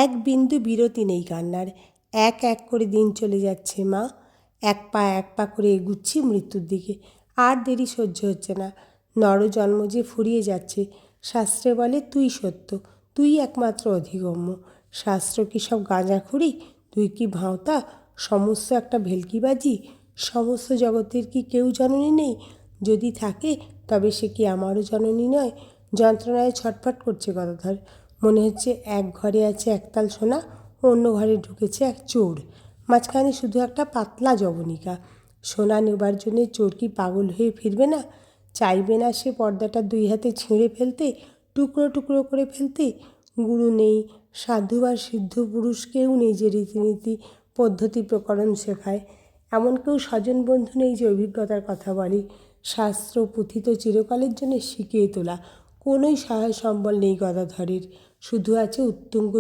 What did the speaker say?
এক বিন্দু বিরতি নেই কান্নার। এক এক করে দিন চলে যাচ্ছে মা। এক পা করে এগুচ্ছি মৃত্যুর দিকে। আর দেরি সহ্য হচ্ছে না। নরজন্ম যে ফুরিয়ে যাচ্ছে। শাস্ত্রে বলে তুই সত্য, তুই একমাত্র অধিগম্য। শাস্ত্র কি সব গাঁজাখুরি? তুই কি ভাঁওতা? সমস্ত একটা ভেলকিবাজি? সমস্ত জগতের কি কেউ জননী নেই? যদি থাকে তবে সে কি আমারও জননী নয়? যন্ত্রণায় ছটফট করছে গদাধর। মনে হচ্ছে এক ঘরে আছে একতাল সোনা, অন্য ঘরে ঢুকেছে এক চোর। মাঝখানে শুধু একটা পাতলা যবনিকা। সোনা নেবার জন্যে চোর কি পাগল হয়ে ফিরবে না? চাইবে না সে পর্দাটা দুই হাতে ছিঁড়ে ফেলতে, টুকরো টুকরো করে ফেলতে? গুরু নেই, সাধু বা সিদ্ধ পুরুষ কেউ নেই যে রীতিনীতি পদ্ধতি প্রকরণ শেখায়। এমন কেউ স্বজন বন্ধু নেই যে অভিজ্ঞতার কথা বলে। শাস্ত্র পুঁথি তো চিরকালের জন্য শিখিয়ে তোলা। কোনোই সহায় সম্বল নেই গদাধরের। শুধু আছে উত্তুঙ্গ